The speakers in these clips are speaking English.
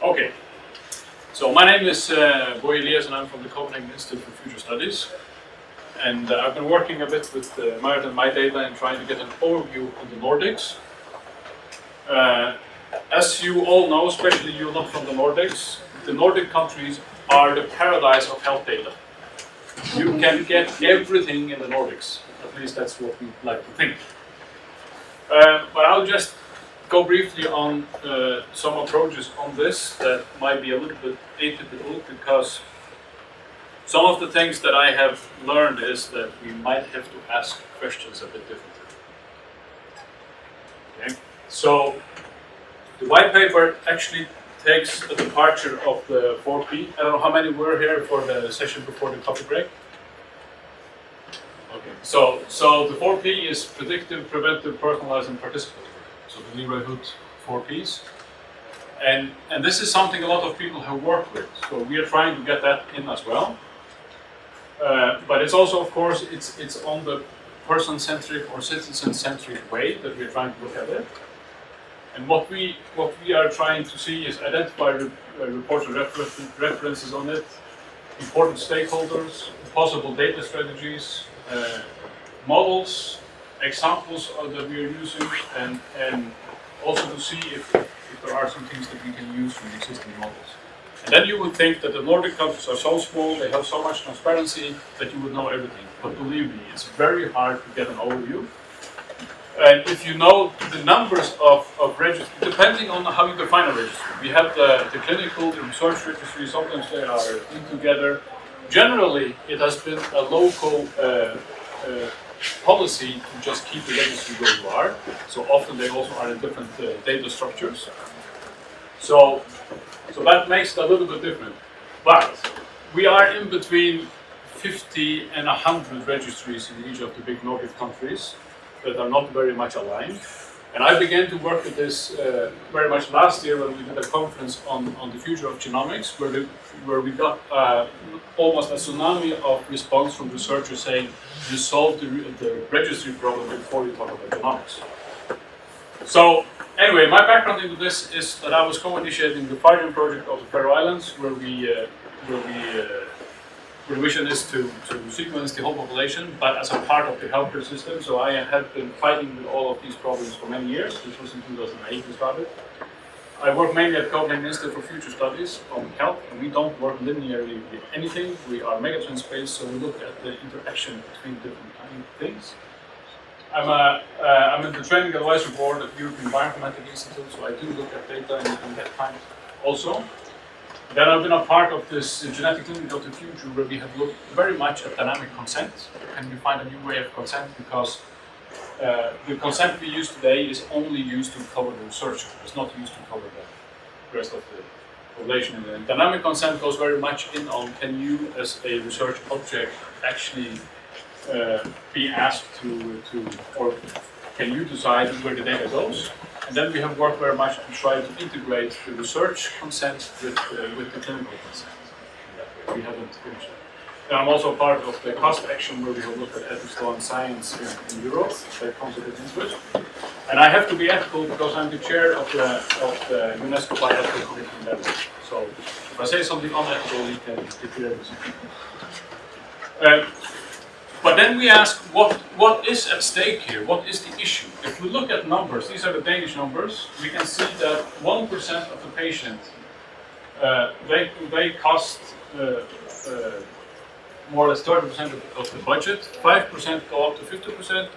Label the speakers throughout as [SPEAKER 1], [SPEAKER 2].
[SPEAKER 1] Okay, so my name is Bogi Eliasen, and I'm from the Copenhagen Institute for Future Studies. And I've been working a bit with Maritta and MyData and trying to get an overview on the Nordics. As you all know, especially you not from the Nordics, the Nordic countries are the paradise of health data. You can get everything in the Nordics, at least that's what we like to think. But I'll just go briefly on some approaches on this that might be a little bit atypical, because some of the things that I have learned is that we might have to ask questions a bit differently. Okay? So the white paper actually takes a departure of the 4P. I don't know how many were here for the session before the coffee break. Okay, so the 4P is predictive, preventive, personalized, and participatory. So the neighborhood 4Ps. And this is something a lot of people have worked with. So we are trying to get that in as well. But it's also, of course, it's on the person-centric or citizen-centric way that we're trying to look at it. And what we are trying to see is identify reports and references on it, important stakeholders, possible data strategies, models, examples that we are using, and also to see if there are some things that we can use from the existing models. And then you would think that the Nordic countries are so small, they have so much transparency that you would know everything. But believe me, it's very hard to get an overview. And if you know the numbers of registries, depending on how you define a registry, we have the clinical, the research registry, sometimes they are in together. Generally, it has been a local policy to just keep the registry where you are. So often they also are in different data structures. So that makes it a little bit different. But we are in between 50 and 100 registries in each of the big Nordic countries that are not very much aligned. And I began to work with this very much last year when we did a conference on the future of genomics, where we got almost a tsunami of response from researchers saying, you solved the registry problem before you talk about genomics. So anyway, my background into this is that I was co-initiating the Firegen project of the Pera Islands, where the vision is to sequence the whole population, but as a part of the healthcare system. So I have been fighting with all of these problems for many years. This was in 2008 we started. I work mainly at Copenhagen Institute for Future Studies on health, and we don't work linearly with anything. We are megatrend space, so we look at the interaction between different kind of things. I'm in the training advisory board at the European Bioinformatics Institute, so I do look at data in that kind also. Then I've been a part of this genetic clinic of the future, where we have looked very much at dynamic consent. Can we find a new way of consent? Because the consent we use today is only used to cover the researcher. It's not used to cover the rest of the population. And dynamic consent goes very much in on, can you as a research object actually be asked to, or can you decide where the data goes? And then we have worked very much to try to integrate the research consent with the clinical consent. We haven't finished it. And I'm also part of the cost action, where we have looked at ethics law and science in Europe. That comes a bit into it. And I have to be ethical because I'm the chair of the UNESCO Bioethical Committee in Denmark. So if I say something unethical, you can hear it. But then we ask, what is at stake here? What is the issue? If we look at numbers, these are the Danish numbers, we can see that 1% of the patient, they cost more or less 30% of the budget, 5% go up to 50%,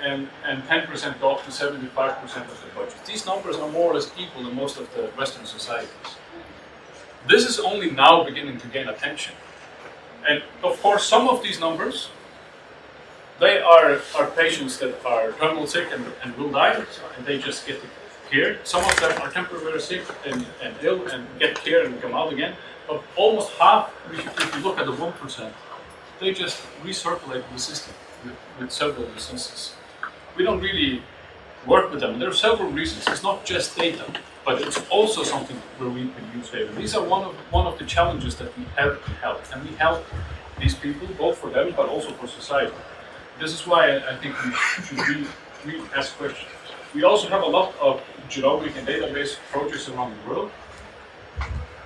[SPEAKER 1] and 10% go up to 75% of the budget. These numbers are more or less equal in most of the Western societies. This is only now beginning to gain attention. And of course, some of these numbers, they are patients that are terminal sick and will die, and they just get care. Some of them are temporarily sick and ill and get care and come out again. But almost half, if you look at the 1%, they just recirculate the system with several diseases. We don't really work with them. There are several reasons. It's not just data, but it's also something where we can use data. These are one of the challenges that we have in health, and we help these people both for them but also for society. This is why I think we should really ask questions. We also have a lot of genomic and database projects around the world,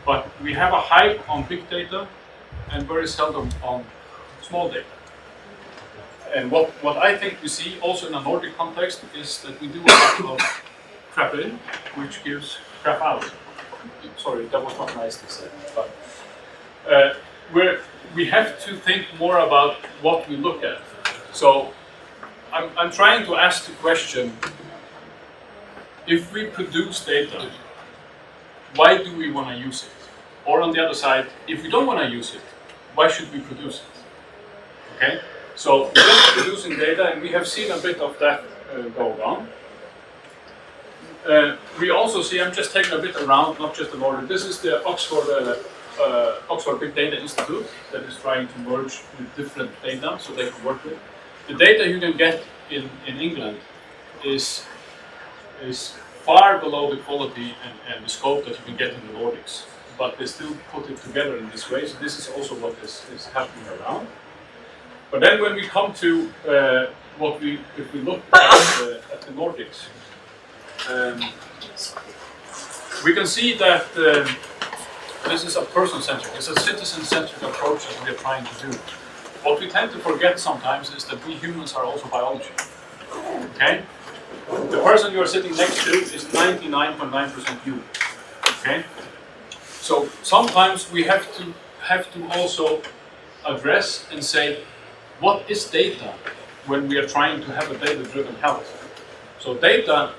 [SPEAKER 1] But we have a hype on big data and very seldom on small data. And what I think we see also in a Nordic context is that we do a lot of crap in, which gives crap out. Sorry, that was not nice to say, but we have to think more about what we look at. So I'm trying to ask the question, if we produce data, why do we want to use it? Or on the other side, if we don't want to use it, why should we produce it? Okay, so we're just producing data, and we have seen a bit of that going on. We also see, I'm just taking a bit around, not just the Nordic. This is the Oxford Big Data Institute that is trying to merge with different data so they can work with. The data you can get in England is far below the quality and the scope that you can get in the Nordics, but they still put it together in this way. So this is also what is happening around. But then when we come to if we look at the Nordics, we can see that this is a person-centric, it's a citizen-centric approach that we are trying to do. What we tend to forget sometimes is that we humans are also biology. Okay? The person you are sitting next to is 99.9% you. Okay? So sometimes we have to also address and say, what is data when we are trying to have a data-driven health? So data,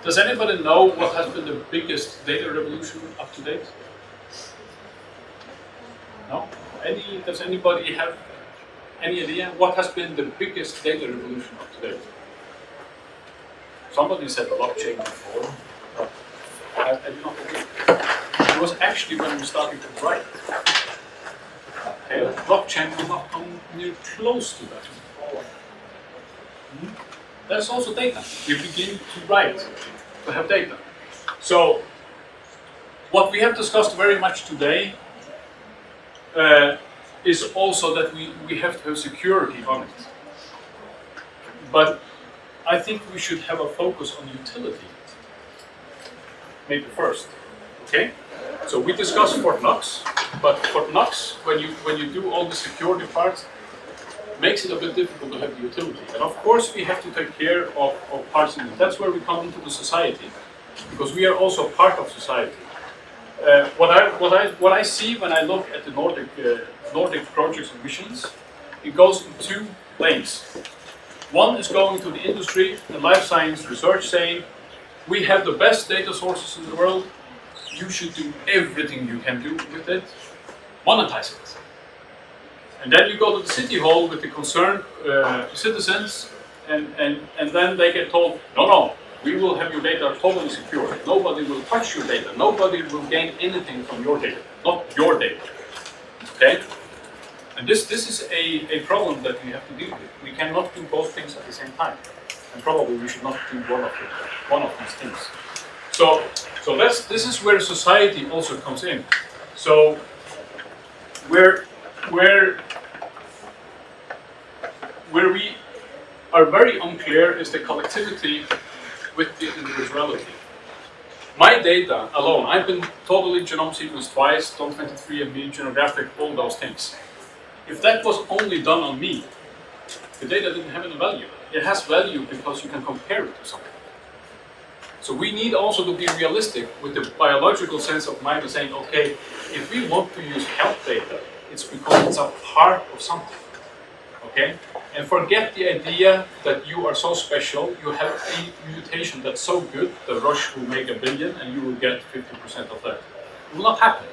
[SPEAKER 1] does anybody know what has been the biggest data revolution up to date? No? Does anybody have any idea what has been the biggest data revolution up to date? Somebody said blockchain before, but I do not agree. It was actually when we started to write. Okay, blockchain will not come near close to that. That's also data. We begin to write, to have data. So, what we have discussed very much today is also that we have to have security on it. But I think we should have a focus on utility, maybe first. Okay? So we discussed Fort Knox, but Fort Knox, when you do all the security parts, makes it a bit difficult to have the utility. And of course we have to take care of parsing it. That's where we come into the society, because we are also part of society. What I see when I look at the Nordic projects and missions, it goes in two lanes. One is going to the industry and life science research, saying, we have the best data sources in the world, you should do everything you can do with it, monetize it. And then you go to the city hall with the concerned citizens, and then they get told, no, we will have your data totally secure. Nobody will touch your data. Nobody will gain anything from your data, not your data. Okay? And this is a problem that we have to deal with. We cannot do both things at the same time. And probably we should not do one of these things. So this is where society also comes in. So where we are very unclear is the collectivity with the individuality. MyData alone, I've been totally genome sequenced twice, done 23andMe, genographic, all those things. If that was only done on me, the data didn't have any value. It has value because you can compare it to something. So we need also to be realistic with the biological sense of mind and saying, okay, if we want to use health data, it's because it's a part of something. Okay? And forget the idea that you are so special, you have a mutation that's so good, the Roche will make 1 billion and you will get 50% of that. It will not happen.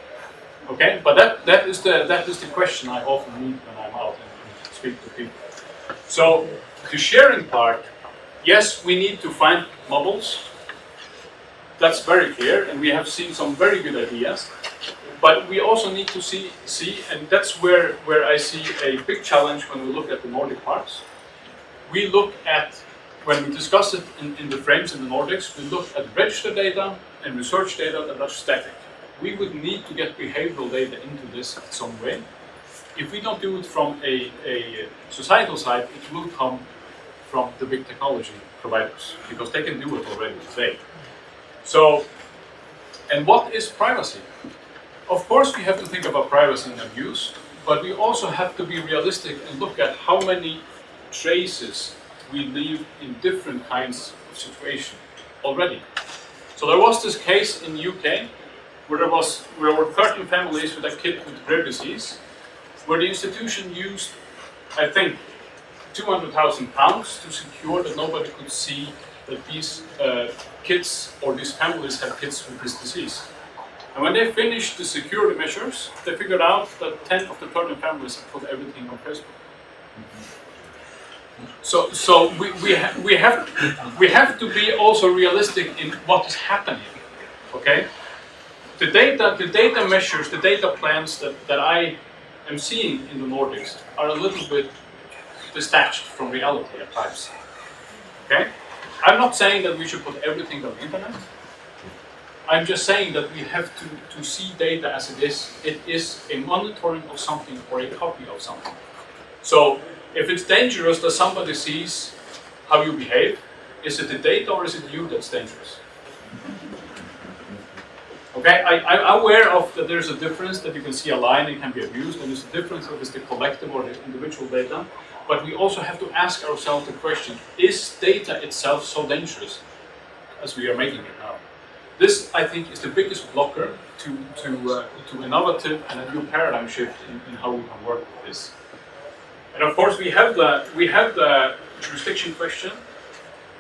[SPEAKER 1] Okay? But that is the question I often meet when I'm out and speak to people. So the sharing part, yes, we need to find models. That's very clear, and we have seen some very good ideas. But we also need to see, and that's where I see a big challenge when we look at the Nordic parts. We look at, when we discuss it in the frames in the Nordics, we look at register data and research data that are static. We would need to get behavioral data into this in some way. If we don't do it from a societal side, it will come from the big technology providers, because they can do it already today. So, and what is privacy? Of course, we have to think about privacy and abuse, but we also have to be realistic and look at how many traces we leave in different kinds of situations already. So there was this case in the UK where there were 13 families with a kid with rare disease, where the institution used, I think, £200,000 to secure that nobody could see that these kids or these families had kids with this disease. And when they finished the security measures, they figured out that 10 of the 13 families had put everything on Facebook. So we have to be also realistic in what is happening. Okay, the data measures, the data plans that I am seeing in the Nordics are a little bit detached from reality at times. Okay, I'm not saying that we should put everything on the internet. I'm just saying that we have to see data as it is. It is a monitoring of something or a copy of something. So if it's dangerous that somebody sees how you behave, is it the data or is it you that's dangerous? Okay, I'm aware of that there's a difference, that you can see a line, it can be abused, and there's a difference if it's the collective or the individual data. But we also have to ask ourselves the question, is data itself so dangerous as we are making it now? This, I think, is the biggest blocker to innovative and a new paradigm shift in how we can work with this. And of course, we have the jurisdiction question.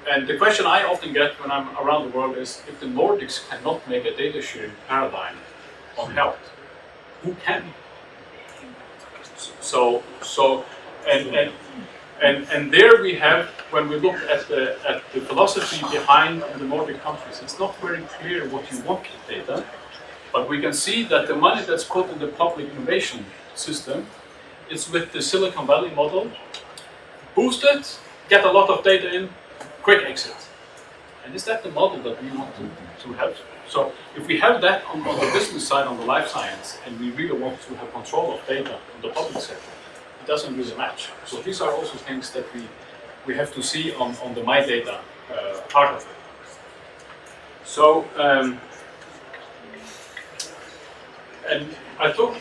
[SPEAKER 1] And the question I often get when I'm around the world is, if the Nordics cannot make a data sharing paradigm on health, who can? And there we have, when we look at the philosophy behind the Nordic countries, it's not very clear what you want with data, but we can see that the money that's put in the public innovation system is with the Silicon Valley model. Boost it, get a lot of data in, quick exit. And is that the model that we want to have? So if we have that on the business side, on the life science, and we really want to have control of data on the public sector, it doesn't really match. So these are also things that we have to see on the MyData part of it. So, and I took,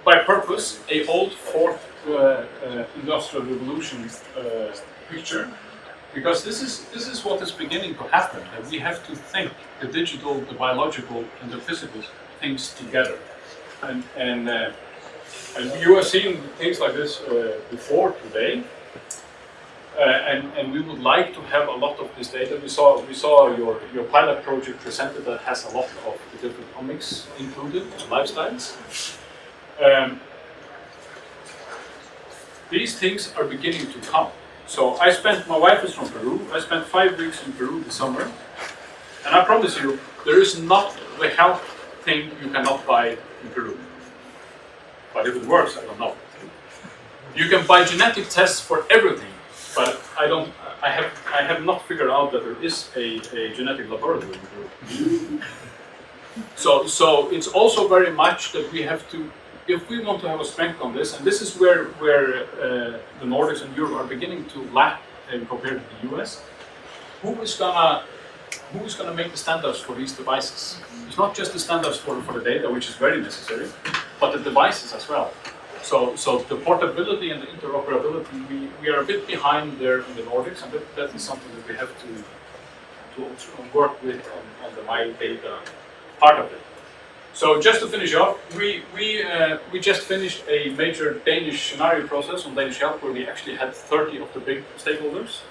[SPEAKER 1] by purpose, a old fourth industrial revolution picture, because this is what is beginning to happen, that we have to think the digital, the biological, and the physical things together. And you are seeing things like this before today, and we would like to have a lot of this data. We saw your pilot project presented that has a lot of the different omics included, lifestyles. These things are beginning to come. So my wife is from Peru. I spent 5 weeks in Peru this summer, and I promise you, there is not the health thing you cannot buy in Peru. But if it works, I don't know. You can buy genetic tests for everything, but I have not figured out that there is a genetic laboratory in Peru. So it's also very much that we have to, if we want to have a strength on this, and this is where the Nordics and Europe are beginning to lack compared to the US, who is gonna make the standards for these devices? It's not just the standards for the data, which is very necessary, but the devices as well. So the portability and the interoperability, we are a bit behind there in the Nordics, and that is something that we have to work with on the MyData part of it. So just to finish off, we just finished a major Danish scenario process on Danish health, where we actually had 30 of the big stakeholders,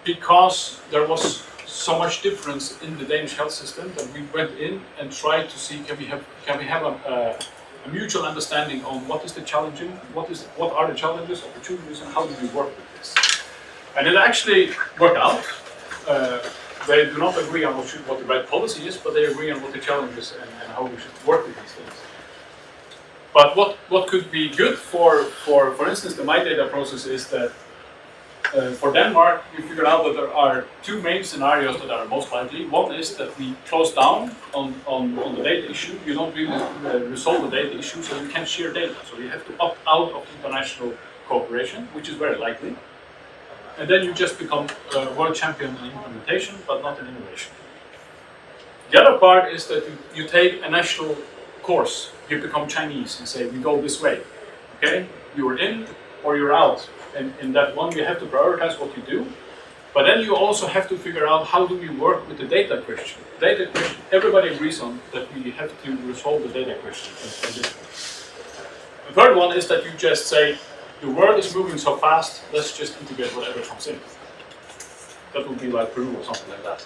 [SPEAKER 1] because there was so much difference in the Danish health system that we went in and tried to see, can we have a mutual understanding on what is the challenging, what are the challenges, opportunities, and how do we work with this. And it actually worked out. They do not agree on what the right policy is, but they agree on what the challenge is and how we should work with these things. But what could be good for instance, the MyData process is that for Denmark, we figured out that there are two main scenarios that are most likely. One is that we close down on the data issue. You don't really resolve the data issue, so you can't share data. So you have to opt out of international cooperation, which is very likely. And then you just become a world champion in implementation, but not in innovation. The other part is that you take a national course. You become Chinese and say, we go this way. Okay? You're in or you're out. And in that one, you have to prioritize what you do. But then you also have to figure out how do we work with the data question. Data question, everybody agrees on that we have to resolve the data question. The third one is that you just say, the world is moving so fast, let's just integrate whatever comes in. That would be like Peru or something like that.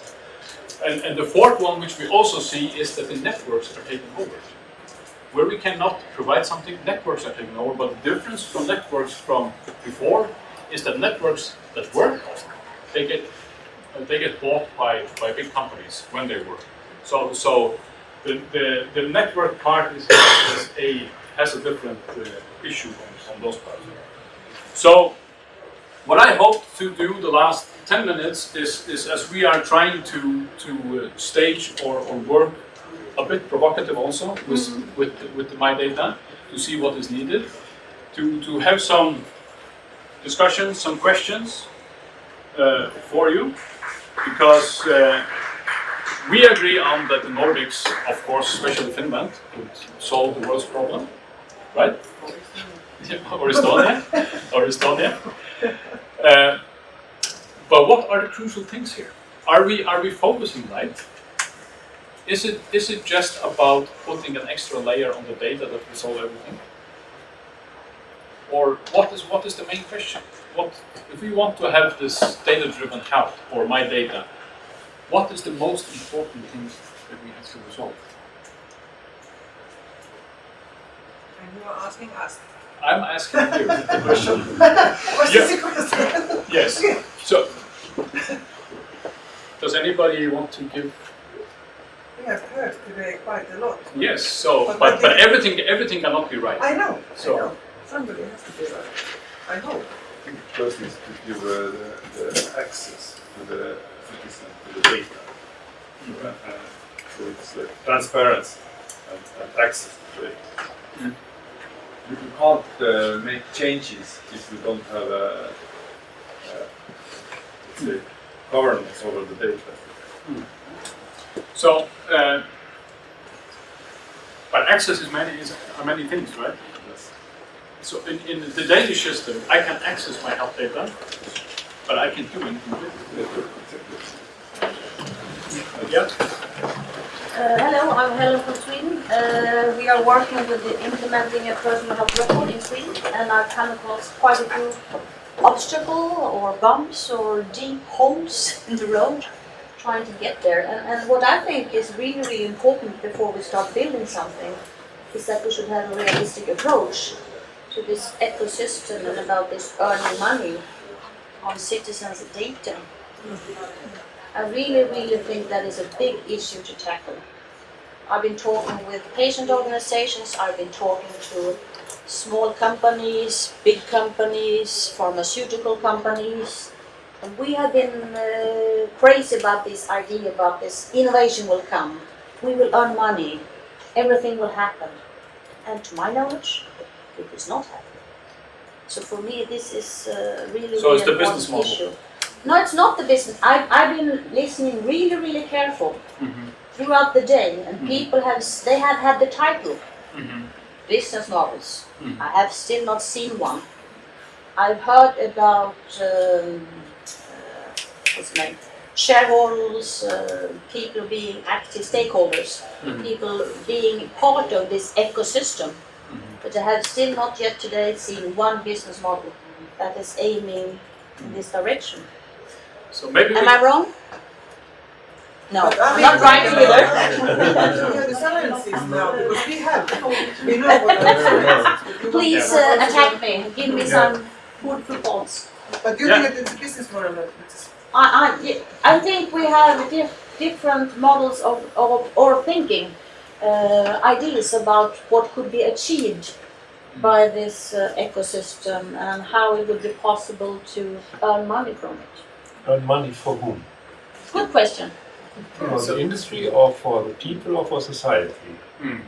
[SPEAKER 1] And the fourth one, which we also see, is that the networks are taking over. Where we cannot provide something, networks are taking over. But the difference from networks from before is that networks that work, they get bought by big companies when they work. So the network part has a different issue on those parts. So what I hope to do the last 10 minutes is as we are trying to stage or work a bit provocative also with the MyData to see what is needed, to have some discussions, some questions for you, because we agree on that the Nordics, of course, especially Finland, could solve the world's problem, right? Or Estonia. But what are the crucial things here? Are we focusing right? Is it just about putting an extra layer on the data that will solve everything? Or what is the main question? What if we want to have this data-driven health or MyData? What is the most important thing that we have to resolve?
[SPEAKER 2] And you are asking us.
[SPEAKER 1] I'm asking you the question.
[SPEAKER 2] What's the question?
[SPEAKER 1] Yes. So, does anybody want to give?
[SPEAKER 2] We have heard today quite a lot.
[SPEAKER 1] Yes. So, but everything cannot be right.
[SPEAKER 2] I know.
[SPEAKER 1] So,
[SPEAKER 2] I know. Somebody has to be right. I hope.
[SPEAKER 3] I think first is to give the access to the citizen to the data. So it's transparency and access to the data. You can't make changes if you don't have a let's say, governance over the data.
[SPEAKER 1] So, but access are many things, right?
[SPEAKER 3] Yes.
[SPEAKER 1] So in the Danish system, I can access my health data, but I can't do anything with it. Yeah.
[SPEAKER 4] Hello, I'm Helen from Sweden. We are working with implementing a personal health record in Sweden, and I've come across quite a few obstacles or bumps or deep holes in the road trying to get there. And what I think is really, really important before we start building something is that we should have a realistic approach to this ecosystem and about this earning money on citizens' data. I really, really think that is a big issue to tackle. I've been talking with patient organizations, I've been talking to small companies, big companies, pharmaceutical companies, and we have been crazy about this idea about this innovation will come, we will earn money, everything will happen. And to my knowledge, it is not happening. So for me, this is really,
[SPEAKER 1] So
[SPEAKER 4] really
[SPEAKER 1] it's the
[SPEAKER 4] important
[SPEAKER 1] business model.
[SPEAKER 4] issue. No, it's not the business. I've been listening really, really careful throughout the day, and people have had the title business models. I have still not seen one. I've heard about what's the name? Shareholders, people being active stakeholders, people being part of this ecosystem, but I have still not yet today seen one business model that is aiming in this direction.
[SPEAKER 1] So maybe
[SPEAKER 4] Am I wrong? No,
[SPEAKER 2] But I
[SPEAKER 4] I'm
[SPEAKER 2] mean,
[SPEAKER 4] not right either.
[SPEAKER 2] We have the sciences now because we know what the science is.
[SPEAKER 4] Please attack me, give me some food for thoughts.
[SPEAKER 2] But you think it's a business model that it's
[SPEAKER 4] I think we have different models or thinking, ideas about what could be achieved by this ecosystem and how it would be possible to earn money from it.
[SPEAKER 5] Earn money for whom?
[SPEAKER 4] Good question.
[SPEAKER 5] For the industry or for the people or for society?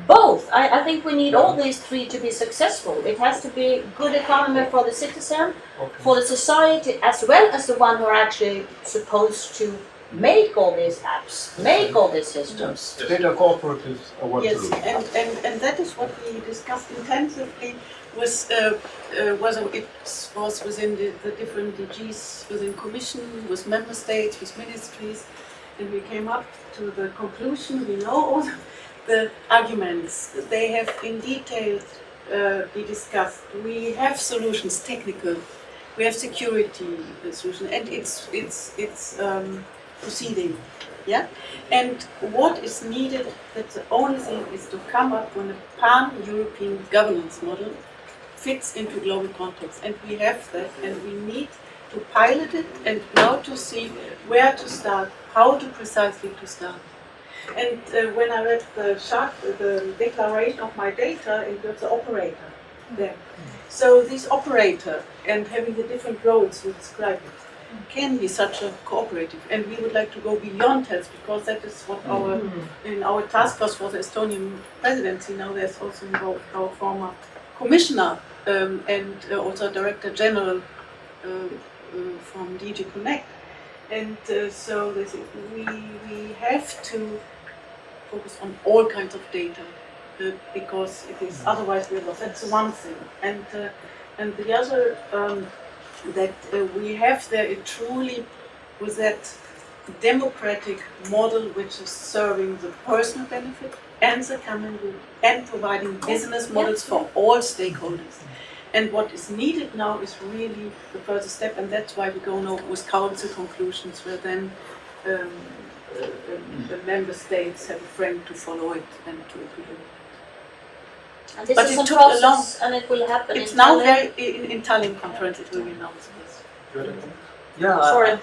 [SPEAKER 4] Both. I think we need all these three to be successful. It has to be good economy for the citizen, for the society, as well as the one who are actually supposed to make all these apps, make all these systems.
[SPEAKER 5] Data cooperatives are what to
[SPEAKER 2] Yes,
[SPEAKER 5] do.
[SPEAKER 2] and that is what we discussed intensively. Was whether it was within the different DGs, within Commission, with member states, with ministries, and we came up to the conclusion. We know all the arguments. They have in detail be discussed. We have solutions, technical. We have security solution, and it's proceeding. Yeah, and what is needed? That the only thing is to come up with a pan-European governance model fits into global context, and we have that, and we need to pilot it, and now to see where to start, how to precisely to start. And when I read the declaration of MyData, it was the operator there. So this operator and having the different roles we described it can be such a cooperative, and we would like to go beyond health because that is what in our task force for the Estonian presidency now there's also involved our former commissioner and also director general from DG Connect, and so we have to focus on all kinds of data because it is otherwise we're lost. That's one thing, and the other that we have there it truly with that democratic model which is serving the personal benefit and the common good and providing business models for all stakeholders. And what is needed now is really the further step, and that's why we go now with council conclusions where then the member states have a frame to follow it and to implement it.
[SPEAKER 4] And this
[SPEAKER 2] But
[SPEAKER 4] is
[SPEAKER 2] it
[SPEAKER 4] a
[SPEAKER 2] took a
[SPEAKER 4] process,
[SPEAKER 2] long-
[SPEAKER 4] and it will happen.
[SPEAKER 2] It's
[SPEAKER 4] in
[SPEAKER 2] now
[SPEAKER 4] Tallinn.
[SPEAKER 2] very in Tallinn conference it will be announced. Yes.
[SPEAKER 6] Yeah,
[SPEAKER 4] Sorry.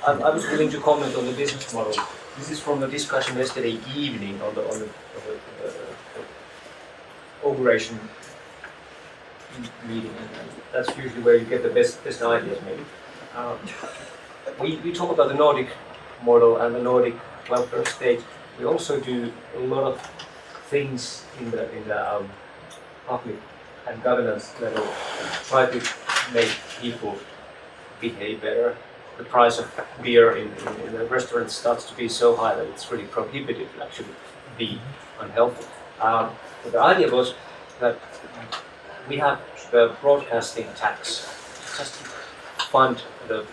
[SPEAKER 6] I was willing to comment on the business model. This is from the discussion yesterday evening on the operation meeting, and that's usually where you get the best ideas maybe. We talk about the Nordic model and the Nordic welfare state. We also do a lot of things in the public and governance level, try to make people behave better. The price of beer in the restaurant starts to be so high that it's really prohibitive to actually be unhealthy. But the idea was that we have the broadcasting tax, just to fund the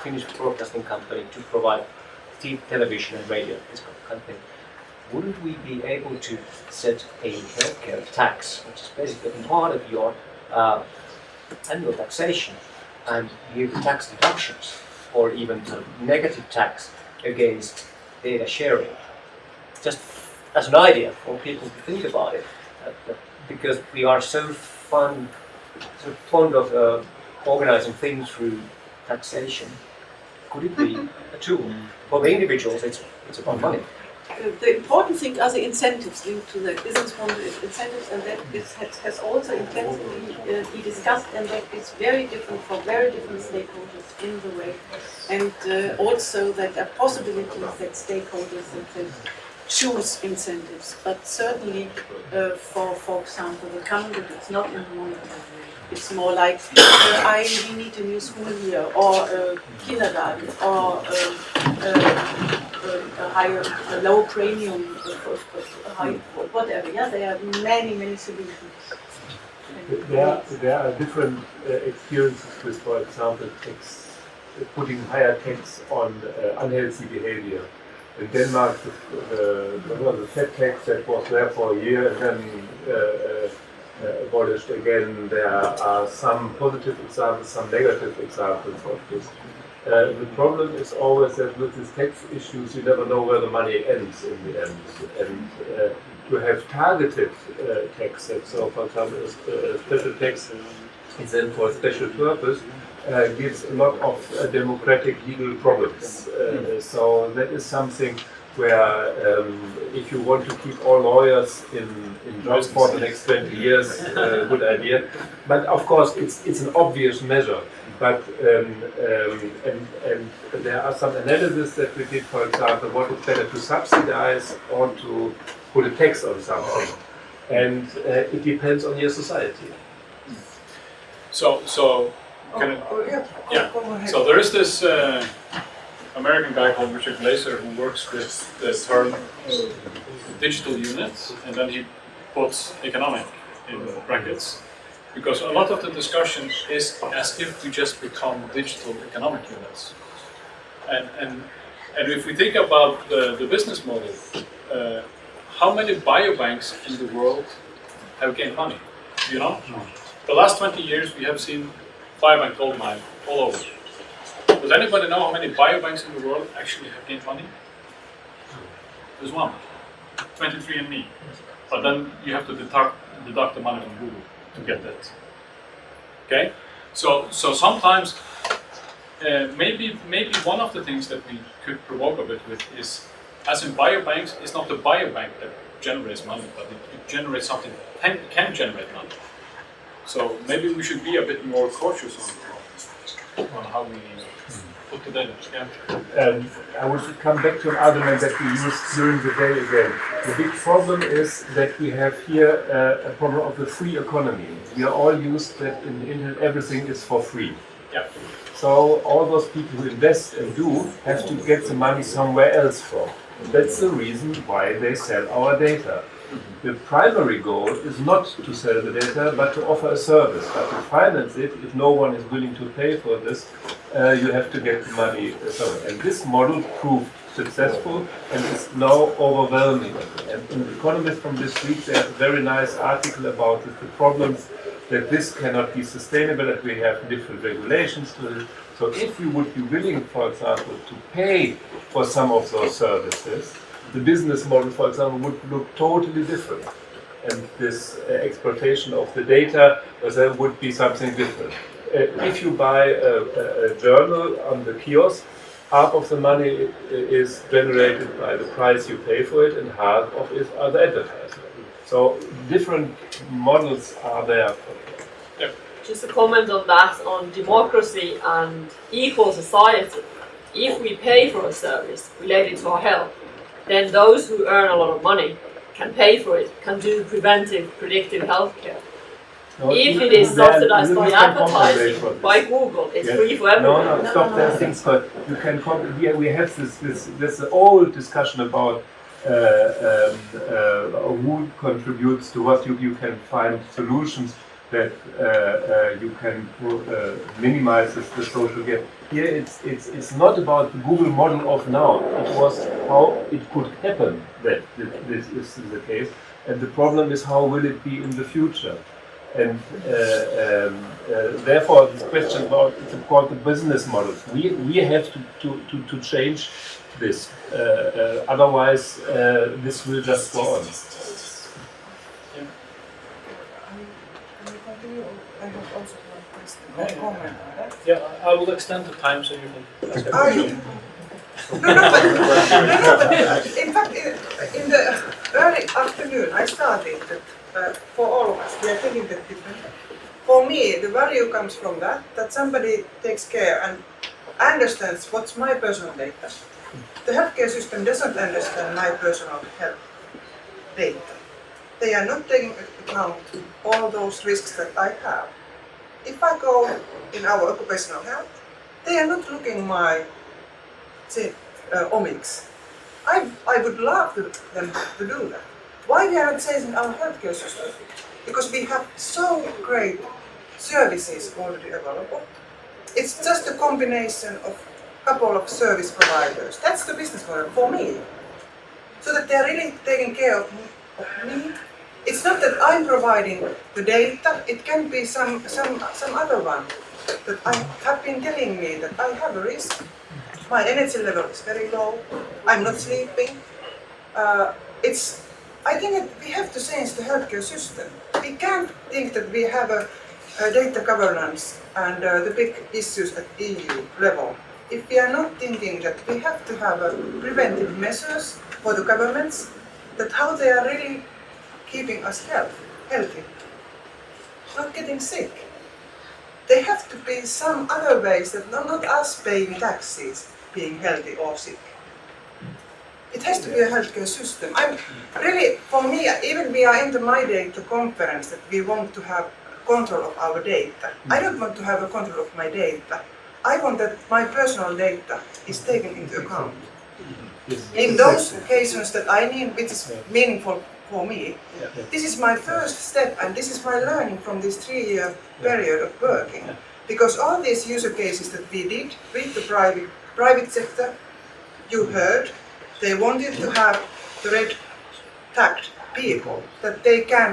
[SPEAKER 6] Finnish broadcasting company to provide television and radio, this kind of thing. Wouldn't we be able to set a healthcare tax, which is basically part of your annual taxation, and give tax deductions, or even sort of negative tax against data sharing? Just as an idea for people to think about it, because we are so fond of organizing things through taxation. Could it be a tool? For the individuals, it's about money.
[SPEAKER 2] The important thing are the incentives linked to that business model incentives, and that has also intensively be discussed, and that is very different for very different stakeholders in the way, and also that there are possibilities that stakeholders themselves choose incentives, but certainly for example the common good it's not in the monetary. It's more like we need a new school here, or kindergarten, or a low premium, whatever. Yeah, there are many solutions.
[SPEAKER 5] There are different experiences with, for example, putting higher tax on unhealthy behavior. In Denmark, the fat tax that was there for a year and then abolished again. There are some positive examples, some negative examples of this. The problem is always that with these tax issues, you never know where the money ends in the end. And to have targeted taxes, so for example, a special tax is then for a special purpose, gives a lot of democratic legal problems. So that is something where if you want to keep all lawyers in jobs for the next 20 years, good idea. But of course, it's an obvious measure. But and there are some analysis that we did, for example, what is better to subsidize or to put a tax on something, and it depends on your society.
[SPEAKER 1] So can it,
[SPEAKER 2] Go ahead.
[SPEAKER 1] so there is this American guy called Richard Glaser who works with the term digital units, and then he puts economic in brackets, because a lot of the discussion is as if we just become digital economic units. And if we think about the business model, how many biobanks in the world have gained money? You know? The last 20 years we have seen biobank gold mine all over. Does anybody know how many biobanks in the world actually have gained money? There's one, 23andMe. But then you have to deduct the money from Google to get that. Okay? So sometimes maybe one of the things that we could provoke a bit with is, as in biobanks, it's not the biobank that generates money, but it generates something that can generate money. So maybe we should be a bit more cautious on how we put the data together.
[SPEAKER 5] I would come back to an argument that we used during the day again. The big problem is that we have here a problem of the free economy. We are all used that in the internet everything is for free.
[SPEAKER 1] Yeah.
[SPEAKER 5] So all those people who invest and do have to get the money somewhere else from. That's the reason why they sell our data. The primary goal is not to sell the data, but to offer a service. But to finance it, if no one is willing to pay for this, you have to get the money somewhere. And this model proved successful and is now overwhelming. And in Economist from this week, there's a very nice article about the problems that this cannot be sustainable, that we have different regulations to it. So if you would be willing, for example, to pay for some of those services, the business model, for example, would look totally different. And this exploitation of the data would be something different. If you buy a journal on the kiosk, half of the money is generated by the price you pay for it, and half of it are the advertisement. So different models are there.
[SPEAKER 1] Yeah.
[SPEAKER 7] Just a comment on that, on democracy and equal society. If we pay for a service related to our health, then those who earn a lot of money can pay for it, can do preventive, predictive healthcare.
[SPEAKER 5] No,
[SPEAKER 7] If it is subsidized by advertising,
[SPEAKER 5] for
[SPEAKER 7] by Google, it's
[SPEAKER 5] Yes.
[SPEAKER 7] free for everyone.
[SPEAKER 5] No, stop there, things, but you can we have this old discussion about who contributes to what. You can find solutions that you can minimize the social gap. Here it's not about the Google model of now. It was how it could happen that this is the case, and the problem is how will it be in the future. And therefore, this question about the business models, we have to change this. Otherwise, this will just go on.
[SPEAKER 8] I have also one question or comment on that.
[SPEAKER 1] Yeah, I will extend the time so you can ask
[SPEAKER 8] Are you? No, but in fact, in the early afternoon, I started that for all of us, we are thinking that differently. For me, the value comes from that somebody takes care and understands what's my personal data. The healthcare system doesn't understand my personal health data. They are not taking into account all those risks that I have. If I go in our occupational health, they are not looking my omics. I would love them to do that. Why we are not changing our healthcare system? Because we have so great services already available. It's just a combination of a couple of service providers. That's the business model for me. So that they're really taking care of me. It's not that I'm providing the data, it can be some other one that I have been telling me that I have a risk. My energy level is very low, I'm not sleeping. I think that we have to change the healthcare system. We can't think that we have a data governance and the big issues at EU level. If we are not thinking that we have to have preventive measures for the governments, that how they are really keeping us healthy, not getting sick. There have to be some other ways that not us paying taxes, being healthy or sick. It has to be a healthcare system. I'm really, for me, even we are in the MyData conference that we want to have control of our data. I don't want to have a control of my data. I want that my personal data is taken into account.
[SPEAKER 5] Yes.
[SPEAKER 8] In those occasions that I need, which is meaningful for me,
[SPEAKER 5] Yeah.
[SPEAKER 8] this is my first step and this is my learning from this 3-year period of working. Because all these user cases that we did with the private sector, you heard, they wanted to have the red tagged people, that they can,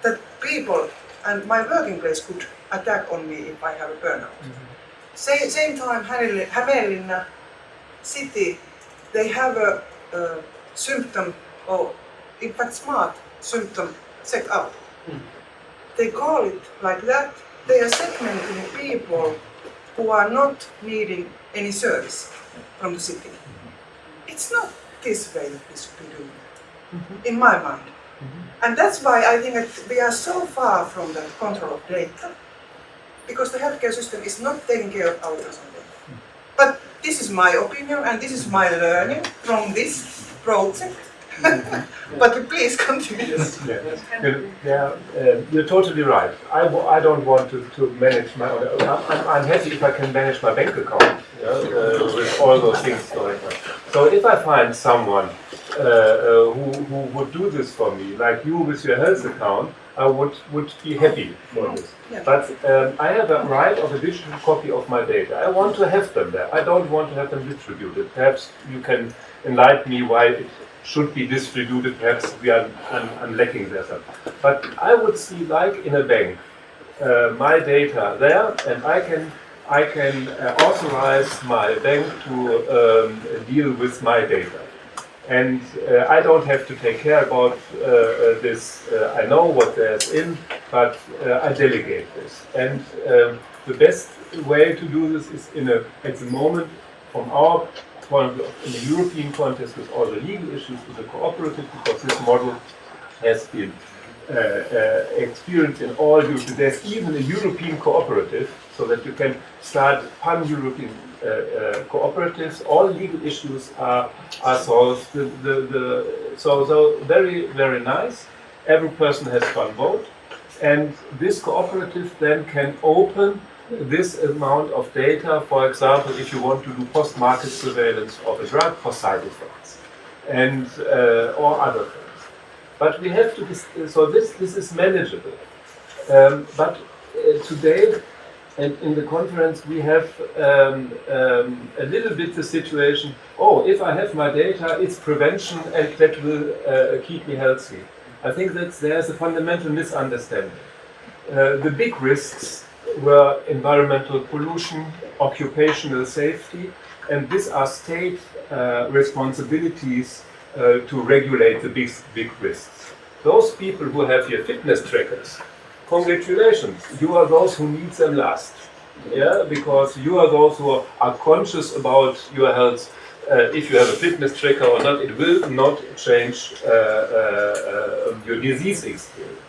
[SPEAKER 8] that people and my working place could attack on me if I have a burnout. Same time, Hämeenlinna city, they have a symptom, or in fact smart symptom set up. They call it like that. They are segmenting people who are not needing any service from the city. It's not this way that we should be doing it, in my mind. And that's why I think that we are so far from the control of data, because the healthcare system is not taking care of our personal data. But this is my opinion and this is my learning from this project. But please continue.
[SPEAKER 5] You're totally right. I don't want to manage my own. I'm happy if I can manage my bank account with all those things going on. So if I find someone who would do this for me, like you with your health account, I would be happy for this.
[SPEAKER 8] Yeah.
[SPEAKER 5] But I have a right of a digital copy of my data. I want to have them there. I don't want to have them distributed. Perhaps you can enlighten me why it should be distributed. Perhaps I'm lacking there. But I would see, like in a bank, my data there, and I can authorize my bank to deal with my data. And I don't have to take care about this. I know what there's in, but I delegate this. And the best way to do this is at the moment, from our point of view, in the European context, with all the legal issues with the cooperative, because this model has been experienced in all Europe. There's even a European cooperative, so that you can start pan-European cooperatives. All legal issues are solved. So very, very nice. Every person has one vote, and this cooperative then can open this amount of data. For example, if you want to do post-market surveillance of a drug for side effects, and or other things. But we have to. So this is manageable. But today. And in the conference, we have a little bit the situation, if I have my data, it's prevention and that will keep me healthy. I think that there's a fundamental misunderstanding. The big risks were environmental pollution, occupational safety, and these are state responsibilities to regulate the big risks. Those people who have your fitness trackers, congratulations, you are those who need them last. Yeah, because you are those who are conscious about your health. If you have a fitness tracker or not, it will not change your disease experience.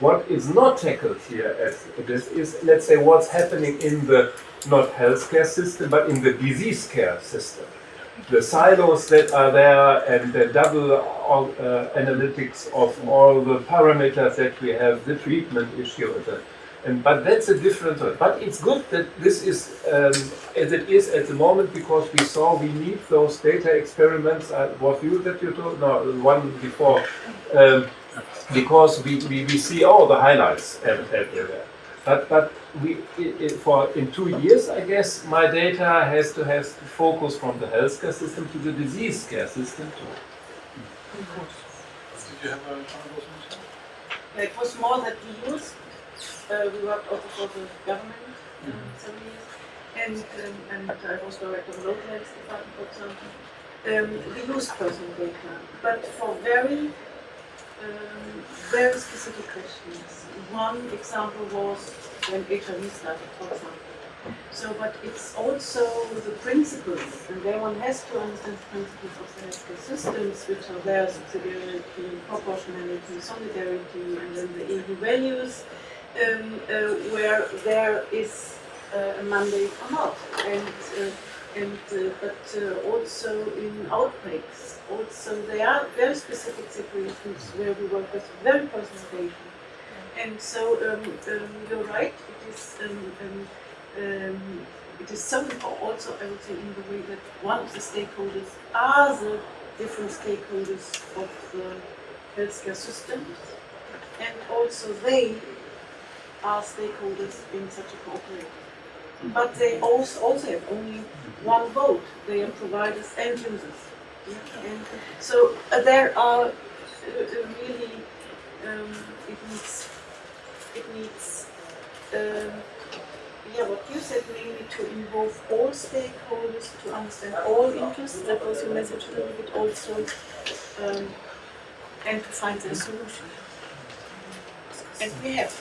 [SPEAKER 5] What is not tackled here as this is, let's say, what's happening in the not healthcare system, but in the disease care system. The silos that are there and the double analytics of all the parameters that we have, the treatment issue, but that's a different one. But it's good that this is as it is at the moment, because we saw we need those data experiments. Was you that you told? No, the one before. Because we see the highlights everywhere. But in 2 years, I guess, my data has to focus from the healthcare system to the disease care system too.
[SPEAKER 1] Did you have a comment?
[SPEAKER 2] It was more that we used. We worked also for the government some years, and I was director of the local health department, for example. We used personal data, but for very specific questions. One example was when HIV started, for example. So, but it's also the principles, and there one has to understand the principles of the healthcare systems, which are there: subsidiarity, proportionality, solidarity, and then the EU values, where there is a mandate or not, but also in outbreaks. Also, there are very specific situations where we work with very personal data. And so you're right, it is it is so important also, I would say, in the way that one of the stakeholders are the different stakeholders of the healthcare system, and also they are stakeholders in such a cooperation. But they also have only one vote. They are providers and users. Yeah? And so there are really it needs what you said, mainly to involve all stakeholders, to understand all interests. That was your message a little bit also, and to find a solution. And we have,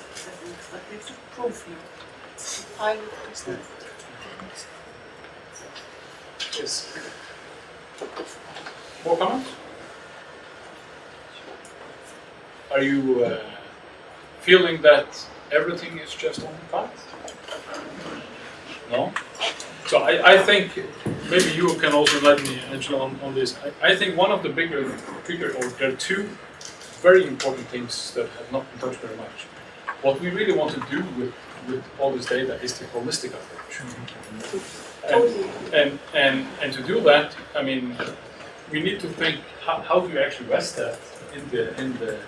[SPEAKER 2] but we have to prove here. It's a pilot system.
[SPEAKER 1] Yes. More comments? Are you feeling that everything is just on the path? No? So I think, maybe you can also enlighten me, Angela, on this. I think one of the bigger, or there are two very important things that have not been touched very much. What we really want to do with all this data is the holistic approach. And to do that, I mean, we need to think how do you actually rest that in the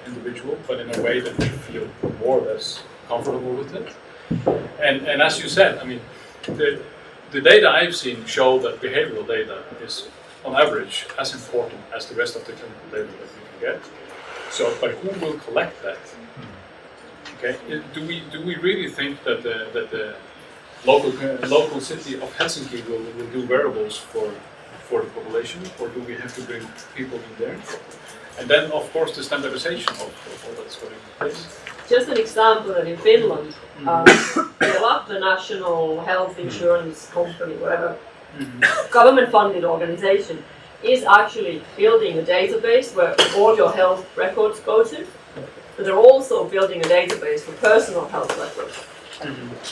[SPEAKER 1] individual, but in a way that they feel more or less comfortable with it. And as you said, I mean, the data I've seen show that behavioral data is, on average, as important as the rest of the clinical data that we can get. So, but who will collect that? Okay, do we really think that the local city of Helsinki will do wearables for the population, or do we have to bring people in there? And then, of course, the standardization of all that's going in place.
[SPEAKER 7] Just an example that in Finland, Pera, the national health insurance company, whatever, government-funded organization, is actually building a database where all your health records go to. But they're also building a database for personal health records.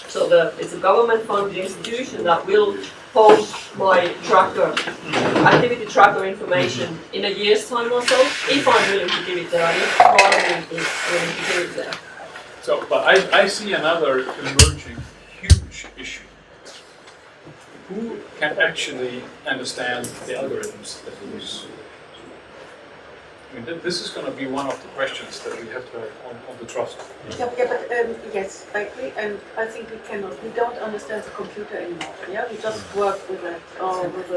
[SPEAKER 7] So it's a government-funded institution that will post my tracker, activity tracker information in a year's time or so, if I'm willing to give it there, and if Parliament is willing to give it there.
[SPEAKER 1] So, but I see another emerging huge issue. Who can actually understand the algorithms that we use? I mean, this is going to be one of the questions that we have to have on the trust.
[SPEAKER 2] Yeah, but yes, I agree, and I think we don't understand the computer anymore. Yeah, we just work with it, or with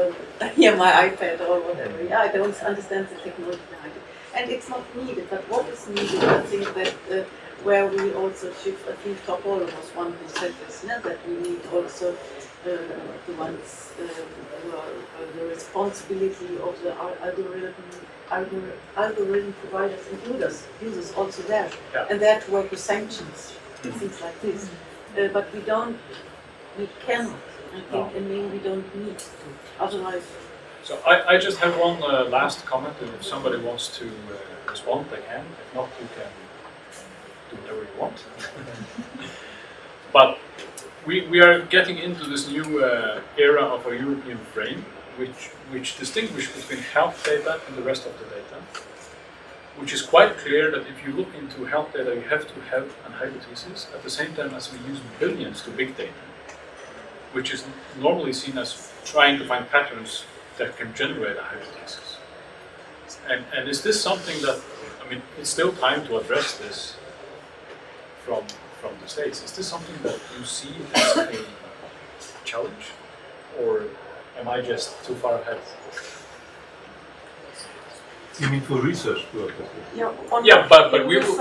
[SPEAKER 2] my iPad or whatever. Yeah, I don't understand the technology behind it, and it's not needed. But what is needed, I think that where we also shift. I think Topol was one who said this. Yeah, that we need also the ones who are the responsibility of the algorithm providers and users also there, and they have to work with sanctions, things like this. But we cannot, I think, and maybe we don't need to, otherwise.
[SPEAKER 1] So I just have one last comment, and if somebody wants to respond, they can. If not, you can do whatever you want. But we are getting into this new era of a European frame, which distinguishes between health data and the rest of the data, which is quite clear that if you look into health data, you have to have an hypothesis at the same time as we use billions to big data, which is normally seen as trying to find patterns that can generate a hypothesis. And is this something that, I mean, it's still time to address this from the States. Is this something that you see as a challenge, or am I just too far ahead?
[SPEAKER 5] You mean for research purposes?
[SPEAKER 1] Yeah, but we will.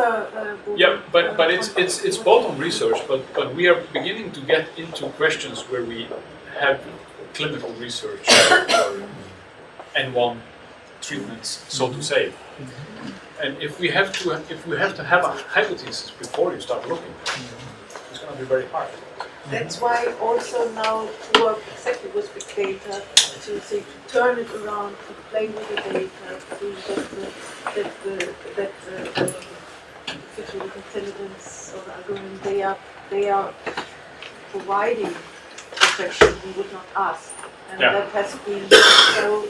[SPEAKER 1] But it's both on research, but we are beginning to get into questions where we have clinical research or N1 treatments, so to say. And if we have to have a hypothesis before you start looking, it's going to be very hard.
[SPEAKER 2] That's why also now to work exactly with big data, to say to turn it around, to play with the data, to that artificial intelligence or algorithm, they are providing the question we would not ask, and that has been so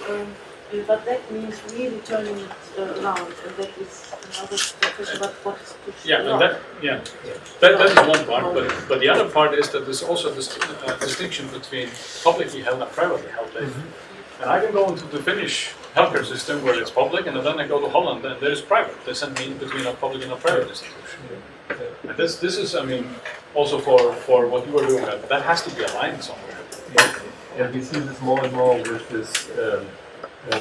[SPEAKER 2] But that means really turning it around, and that is another question about what is pushed
[SPEAKER 1] Yeah, and
[SPEAKER 2] around.
[SPEAKER 1] that is one part, but the other part is that there's also this distinction between publicly held and privately held data. And I can go into the Finnish healthcare system where it's public, and then I go to Holland and there's private. They send me in between a public and a private institution. And this is, I mean, also for what you are doing, that has to be aligned somewhere.
[SPEAKER 5] And we see this more and more with this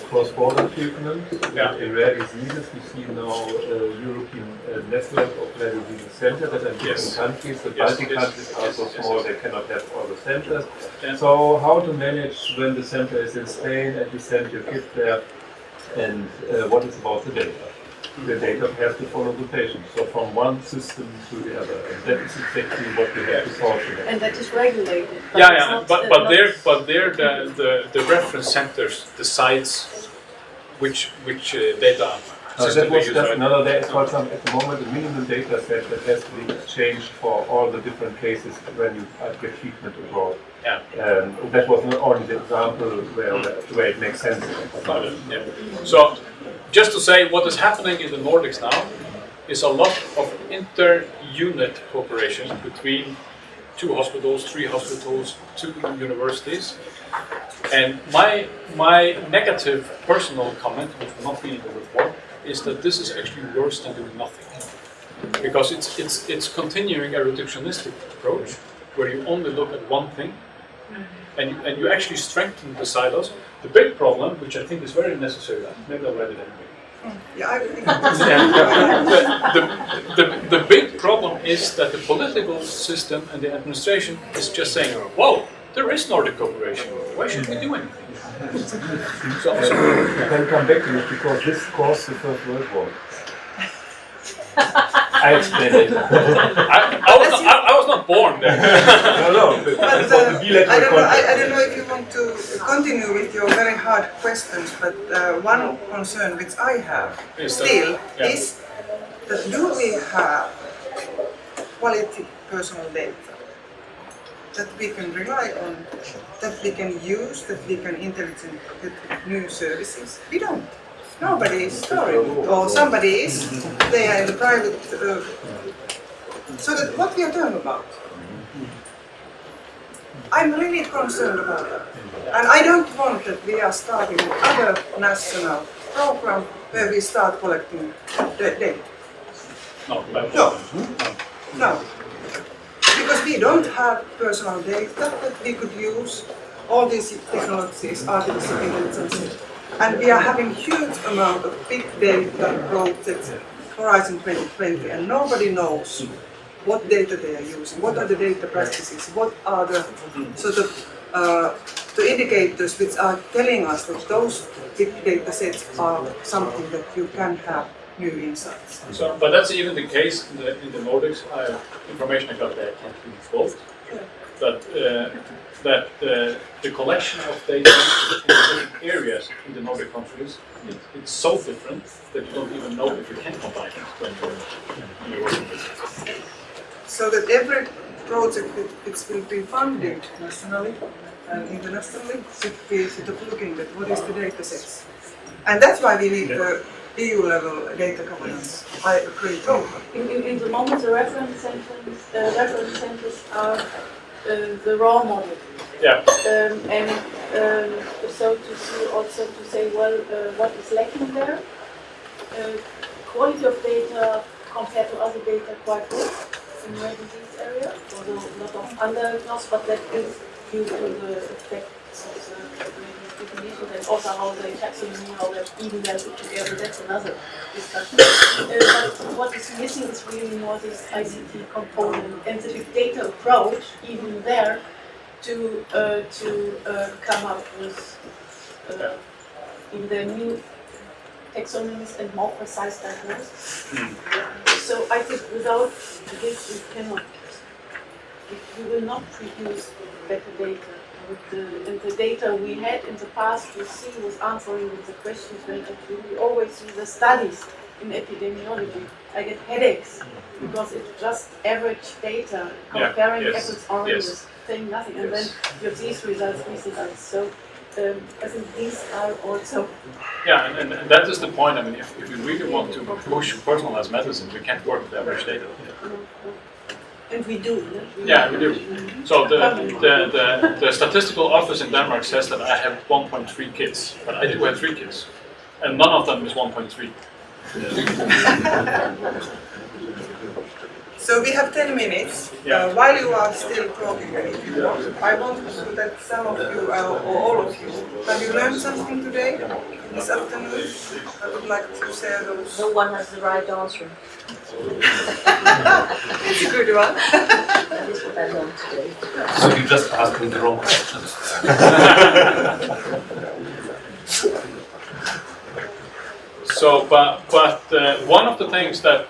[SPEAKER 5] cross-border treatment.
[SPEAKER 1] Yeah.
[SPEAKER 5] In rare diseases, we see now a European network of rare disease centers that are in different countries. The Baltic countries are so small, they cannot have all the centers.
[SPEAKER 1] Yeah.
[SPEAKER 5] So how to manage when the center is in Spain and you send your kid there, and what is about the data? The data has to follow the patient, so from one system to the other, and that is exactly what we have to solve here.
[SPEAKER 2] And that is regulated. But
[SPEAKER 1] Yeah,
[SPEAKER 2] it's
[SPEAKER 1] yeah,
[SPEAKER 2] not,
[SPEAKER 1] but there the reference centers decides which data
[SPEAKER 5] That
[SPEAKER 1] system they
[SPEAKER 5] was
[SPEAKER 1] use.
[SPEAKER 5] just
[SPEAKER 1] Right?
[SPEAKER 5] another day, for example, at the moment, a minimum data set that has to be exchanged for all the different cases when you get treatment abroad.
[SPEAKER 1] Yeah.
[SPEAKER 5] That was not only the example where it makes sense.
[SPEAKER 1] Yeah. So, just to say, what is happening in the Nordics now is a lot of inter-unit cooperation between 2 hospitals, 3 hospitals, 2 universities. And my negative personal comment, which will not be in the report, is that this is actually worse than doing nothing, because it's continuing a reductionistic approach where you only look at one thing, and you actually strengthen the silos. The big problem, which I think is very necessary, maybe I'll write it anyway.
[SPEAKER 8] Yeah, I think
[SPEAKER 1] The big problem is that the political system and the administration is just saying, "Whoa, there is Nordic cooperation. Why should we do anything?" So,
[SPEAKER 5] You can come back to it because this caused the First World War. I explained it.
[SPEAKER 1] I was not born there.
[SPEAKER 5] No,
[SPEAKER 8] But
[SPEAKER 5] it was a bilateral
[SPEAKER 8] I don't know if you want to continue with your very hard questions, but one concern which I have still is that do we have quality personal data that we can rely on, that we can use, that we can intelligently get new services? We don't. Nobody is storing it, or somebody is. They are in the private. So that what we are talking about. I'm really concerned about that. And I don't want that we are starting other national program where we start collecting the data. No. Because we don't have personal data that we could use. All these technologies, artificial intelligence. And we are having huge amount of big data projects, Horizon 2020, and nobody knows what data they are using, what are the data practices, what are the sort of the indicators which are telling us that those big data sets are something that you can have new insights.
[SPEAKER 1] So, but that's even the case in the Nordics. Information I got there, I can't be disclosed. That the collection of data in different areas in the Nordic countries, it's so different that you don't even know if you can combine it when you're working with it.
[SPEAKER 8] So that every project which will be funded nationally and internationally should be sort of looking at what is the data sets. And that's why we need the EU level data governance. I agree totally.
[SPEAKER 2] In the moment, the reference centers are the raw model.
[SPEAKER 1] Yeah.
[SPEAKER 2] So to see also to say, well, what is lacking there? Quality of data compared to other data quite good in the rare disease area. Although a lot of underdiagnosed, but that is due to the effects of the definition and also how the taxonomy, how they're even then put together. That's another discussion. But what is missing is really more this ICT component and the big data approach, even there, to come up with in the new taxonomies and more precise diagnosis. So I think without this, we will not produce better data. And the data we had in the past, we see, was answering the questions when we always see the studies in epidemiology. I get headaches because it's just average data comparing apples oranges, saying nothing, and then you have these results. So I think these are also
[SPEAKER 1] Yeah, and that is the point. I mean, if we really want to push personalized medicine, we can't work with average data.
[SPEAKER 2] and we do.
[SPEAKER 1] Yeah, we do. So the statistical office in Denmark says that I have 1.3 kids, but I do have 3 kids, and none of them is 1.3.
[SPEAKER 8] So we have 10 minutes.
[SPEAKER 1] Yeah.
[SPEAKER 8] While you are still talking, if you want, I want that some of you, or all of you, have you learned something today, this afternoon? I would like to share those.
[SPEAKER 4] No one has the right answer.
[SPEAKER 8] It's a good one.
[SPEAKER 4] That is what I learned today.
[SPEAKER 6] So you just asked me the wrong questions.
[SPEAKER 1] So, but one of the things that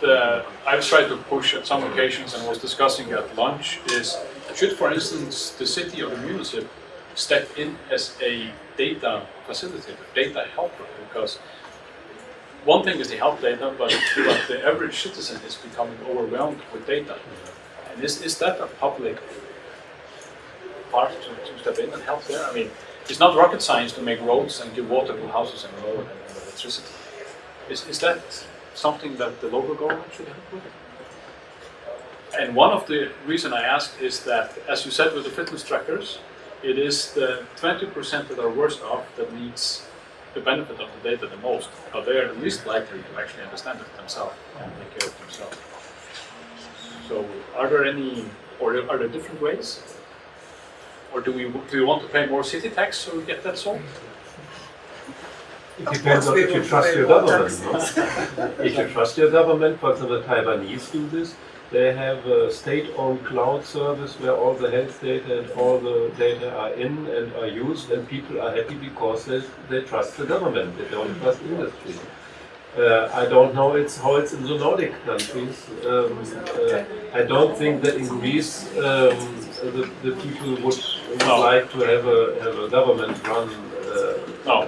[SPEAKER 1] I've tried to push at some occasions and was discussing at lunch is, should, for instance, the city or the municipality step in as a data facilitator, data helper? Because one thing is the help data, but the average citizen is becoming overwhelmed with data. And is that a public part to step in and help there? I mean, it's not rocket science to make roads and give water to houses and electricity. Is that something that the local government should help with? And one of the reason I ask is that, as you said with the fitness trackers, it is the 20% that are worst off that needs the benefit of the data the most, but they are the least likely to actually understand it themselves and take care of themselves. So are there any, or are there different ways? Or do we want to pay more city tax so we get that solved?
[SPEAKER 5] It depends on if you trust your government. No? If you trust your government, for example, the Taiwanese do this. They have a state-owned cloud service where all the health data and all the data are in and are used, and people are happy because they trust the government. They don't trust industry. I don't know how it's in the Nordic countries. I don't think that in Greece the people would like to have a government run.
[SPEAKER 1] No.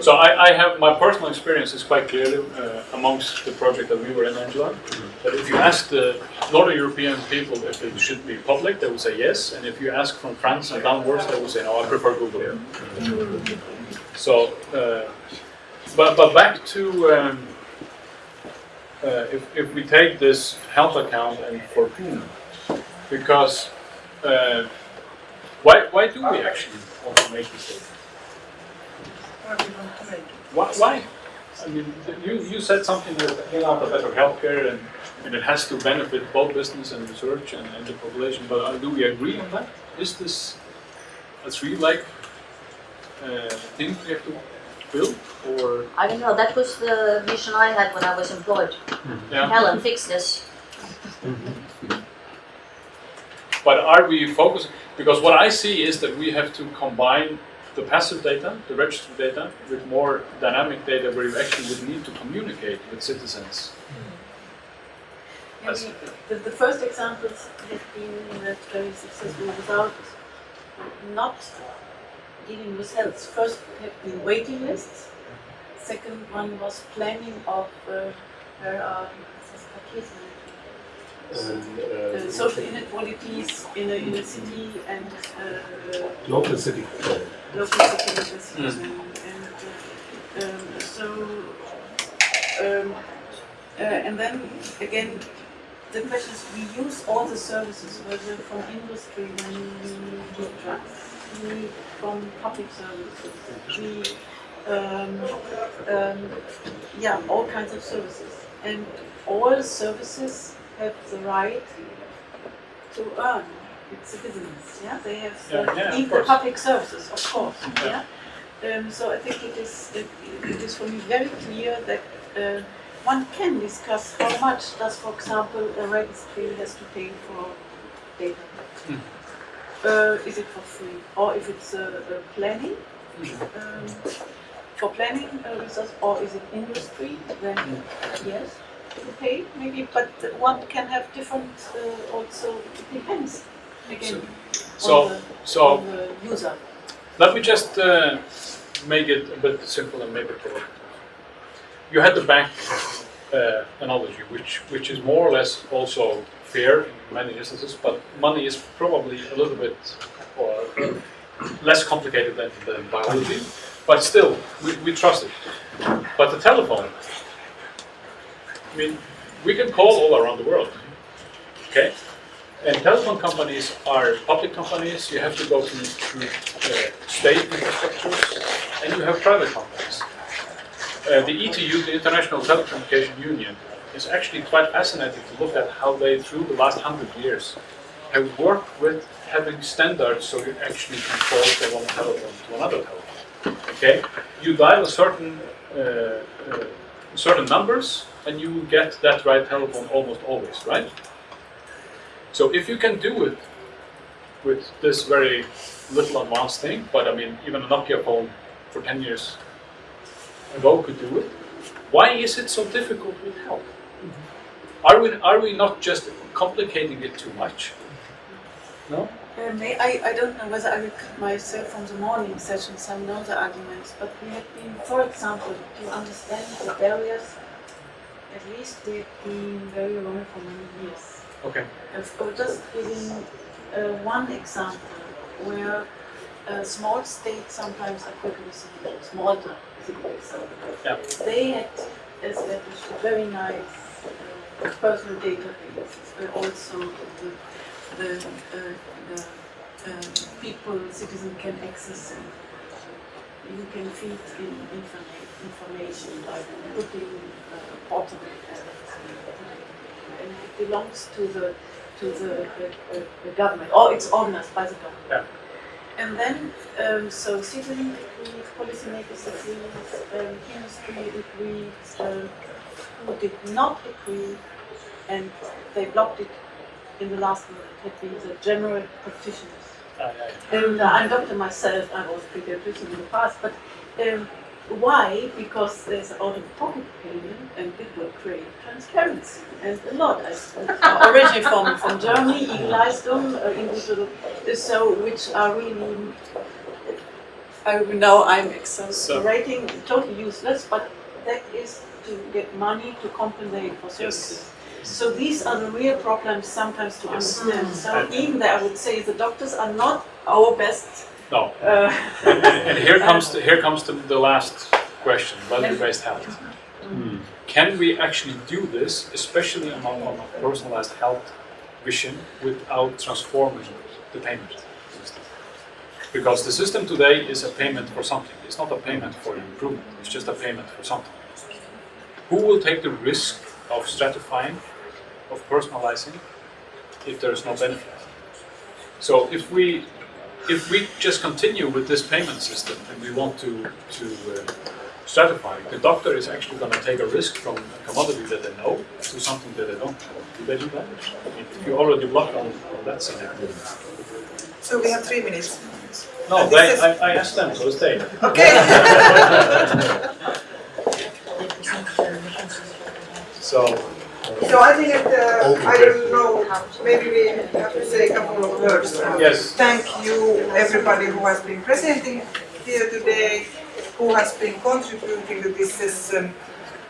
[SPEAKER 1] So I have, my personal experience is quite clearly amongst the project that we were in, Angela, that if you ask the Northern European people if it should be public, they would say yes, and if you ask from France and downwards, they would say no, I prefer Google. So, but back to if we take this health account and for whom, because why do we actually want to make this data?
[SPEAKER 8] What do you want to make?
[SPEAKER 1] Why? I mean, you said something that came out of better healthcare and it has to benefit both business and research and the population, but do we agree on that? Is this a tree-like thing we have to build, or?
[SPEAKER 4] I don't know, that was the vision I had when I was employed.
[SPEAKER 1] Yeah.
[SPEAKER 4] Helen, fix this.
[SPEAKER 1] But are we focusing? Because what I see is that we have to combine the passive data, the registered data, with more dynamic data where you actually would need to communicate with citizens.
[SPEAKER 2] Yeah, the first examples have been very successful without not dealing with health. First have been waiting lists. Second one was planning of social inequalities in a city and
[SPEAKER 5] Local city.
[SPEAKER 2] local cities and then again the question is, we use all the services, whether from industry when we need drugs, we from public services, we all kinds of services, and all Services have the right to earn. It's a business, yeah. They have need the public services, of course, yeah. So I think it is for me very clear that one can discuss how much does, for example, a registry has to pay for data. Is it for free, or if it's planning? For planning resource, or is it industry? Then yes, you pay maybe, but one can have different. Also, it depends again on the user.
[SPEAKER 1] Let me just make it a bit simple and maybe provocative. You had the bank analogy, which is more or less also fair in many instances, but money is probably a little bit, or less complicated than biology, but still, we trust it. But the telephone, I mean, we can call all around the world, okay? And telephone companies are public companies. You have to go through state infrastructures, and you have private companies. The ETU, the International Telecommunication Union, is actually quite fascinating to look at how they, through the last 100 years, have worked with having standards so you actually can call from one telephone to another telephone. Okay, you dial a certain numbers, and you get that right telephone almost always, right? So if you can do it with this very little advanced thing, but I mean, even a Nokia phone for 10 years ago could do it, why is it so difficult with help? Are we not just complicating it too much? No?
[SPEAKER 2] I don't know whether I will cut myself from the morning session, some know the arguments, but we have been, for example, to understand the barriers, at least we have been very wrong for many years.
[SPEAKER 1] Okay.
[SPEAKER 2] Just giving one example where small states sometimes are quick with Malta is a good example.
[SPEAKER 1] Yeah.
[SPEAKER 2] They had established a very nice personal database, but also the people, citizen can access it. You can feed in information by putting portable and it belongs to the government, or it's organized by the government.
[SPEAKER 1] Yeah.
[SPEAKER 2] And then, so citizen agreed, policymakers agreed, industry agreed, who did not agree, and they blocked it in the last minute, had been the general practitioners. And I'm doctor myself, I was pediatrician in the past, but why? Because there's out-of-pocket payment, and it will create transparency. And a lot, originally from Germany, Leistung, individual, so which are really, I know I'm exaggerating, totally useless, but that is to get money to compensate for services. So these are the real problems sometimes to understand. So even there, I would say the doctors are not our best.
[SPEAKER 1] No. And here comes the last question: value-based health. Can we actually do this, especially among a personalized health vision, without transforming the payment system? Because the system today is a payment for something. It's not a payment for improvement. It's just a payment for something. Who will take the risk of stratifying, of personalizing, if there is no benefit? So if we just continue with this payment system and we want to stratify, the doctor is actually going to take a risk from a commodity that they know to something that they don't know. Do they do that? I mean, if you already block on that side.
[SPEAKER 8] So we have 3 minutes.
[SPEAKER 1] No, I asked them, so stay.
[SPEAKER 8] Okay. So I think that, I don't know, maybe we have to say a couple of words.
[SPEAKER 1] Yes.
[SPEAKER 8] Thank you everybody who has been presenting here today, who has been contributing to this session.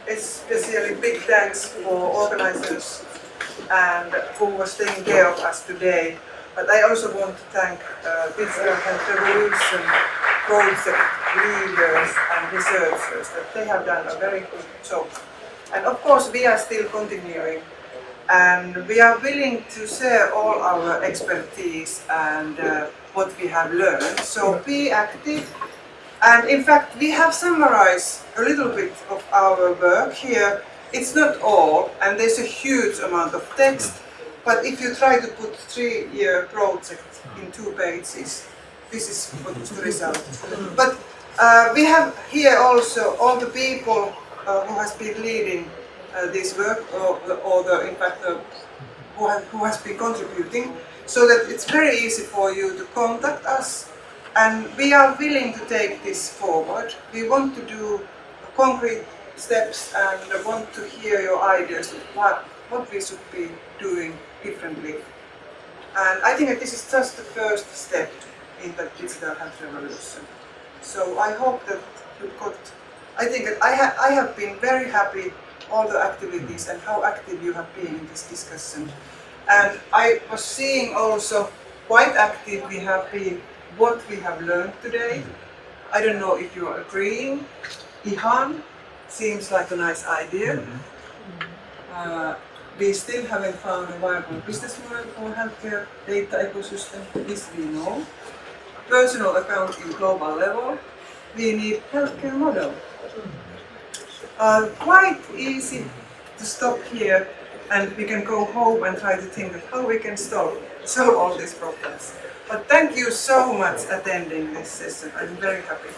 [SPEAKER 8] Especially big thanks for organizers and who was taking care of us today. But I also want to thank Digital Health Revolution project leaders and researchers, that they have done a very good job. And of course we are still continuing, and we are willing to share all our expertise and what we have learned. So be active, and in fact we have summarized a little bit of our work here. It's not all, and there's a huge amount of text, but if you try to put 3-year project in 2 pages, this is what is the result. But we have here also all the people who has been leading this work, or in fact who has been contributing, so that it's very easy for you to contact us, and we are willing to take this forward. We want to do concrete steps and want to hear your ideas of what we should be doing differently. And I think that this is just the first step in the digital health revolution. So I hope that you got. I think that I have been very happy all the activities and how active you have been in this discussion. And I was seeing also quite active we have been what we have learned today. I don't know if you are agreeing. Ihan seems like a nice idea. We still haven't found a viable business model for healthcare data ecosystem. This we know. Personal account in global level. We need healthcare model. Quite easy to stop here, and we can go home and try to think of how we can solve all these problems. But thank you so much attending this session. I'm very happy.